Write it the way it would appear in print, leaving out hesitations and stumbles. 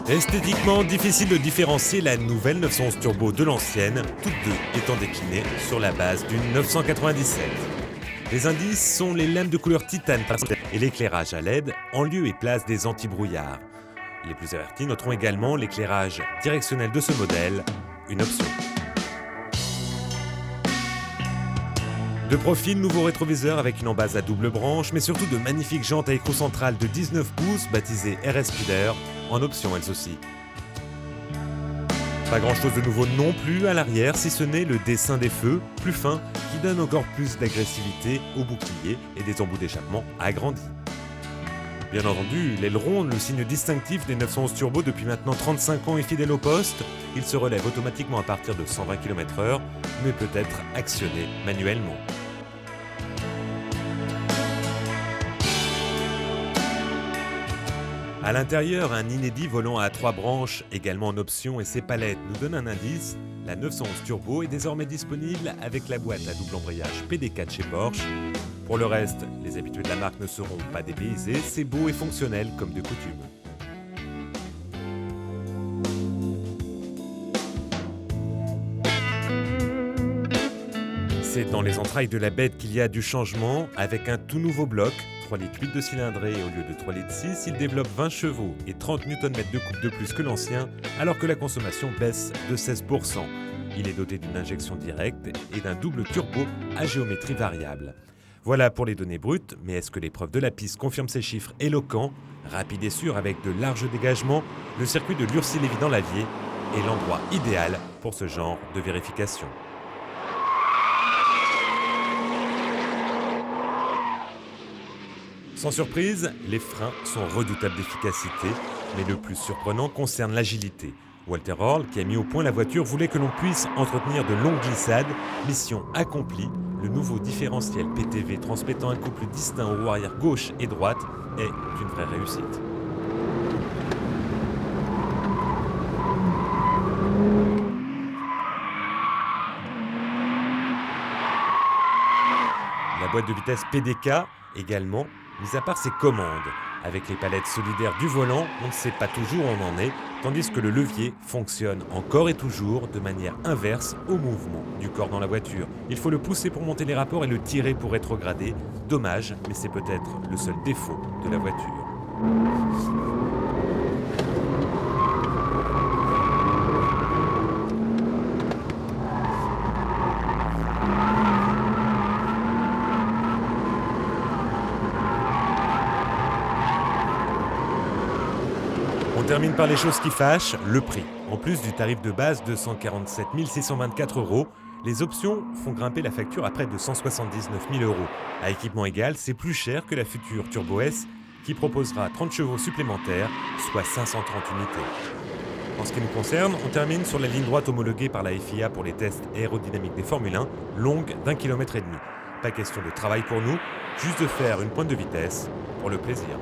Esthétiquement, difficile de différencier la nouvelle 911 Turbo de l'ancienne, toutes deux étant déclinées sur la base d'une 997. Les indices sont les lames de couleur titane et l'éclairage à LED en lieu et place des anti-brouillards. Les plus avertis noteront également l'éclairage directionnel de ce modèle, une option. De profil, nouveau rétroviseur avec une embase à double branche, mais surtout de magnifiques jantes à écrou central de 19 pouces, baptisées RS Speeder, en option elles aussi. Pas grand chose de nouveau non plus à l'arrière, si ce n'est le dessin des feux, plus fin, qui donne encore plus d'agressivité au bouclier et des embouts d'échappement agrandis. Bien entendu, l'aileron, le signe distinctif des 911 Turbo depuis maintenant 35 ans est fidèle au poste. Il se relève automatiquement à partir de 120 km/h, mais peut être actionné manuellement. À l'intérieur, un inédit volant à 3 branches, également en option, et ses palettes nous donnent un indice. La 911 Turbo est désormais disponible avec la boîte à double embrayage PD4 chez Porsche. Pour le reste, les habitués de la marque ne seront pas dépaysés, c'est beau et fonctionnel comme de coutume. C'est dans les entrailles de la bête qu'il y a du changement, avec un tout nouveau bloc, 3 litres 8 de cylindrée au lieu de 3 litres 6, il développe 20 chevaux et 30 Nm de coupe de plus que l'ancien, alors que la consommation baisse de 16%. Il est doté d'une injection directe et d'un double turbo à géométrie variable. Voilà pour les données brutes, mais est-ce que l'épreuve de la piste confirme ces chiffres éloquents? Rapide et sûr avec de larges dégagements, le circuit de Lurcy-Lévy dans l'Avier est l'endroit idéal pour ce genre de vérification. Sans surprise, les freins sont redoutables d'efficacité, mais le plus surprenant concerne l'agilité. Walter Orl, qui a mis au point la voiture, voulait que l'on puisse entretenir de longues glissades. Mission accomplie, le nouveau différentiel PTV transmettant un couple distinct aux roues arrière gauche et droite est une vraie réussite. La boîte de vitesse PDK également, mis à part ses commandes. Avec les palettes solidaires du volant, on ne sait pas toujours où on en est, tandis que le levier fonctionne encore et toujours de manière inverse au mouvement du corps dans la voiture. Il faut le pousser pour monter les rapports et le tirer pour rétrograder. Dommage, mais c'est peut-être le seul défaut de la voiture. On termine par les choses qui fâchent, le prix. En plus du tarif de base de 147 624 €, les options font grimper la facture à près de 179 000 €. À équipement égal, c'est plus cher que la future Turbo S qui proposera 30 chevaux supplémentaires, soit 530 unités. En ce qui nous concerne, on termine sur la ligne droite homologuée par la FIA pour les tests aérodynamiques des Formule 1, longue d'1,5 km. Pas question de travail pour nous, juste de faire une pointe de vitesse pour le plaisir.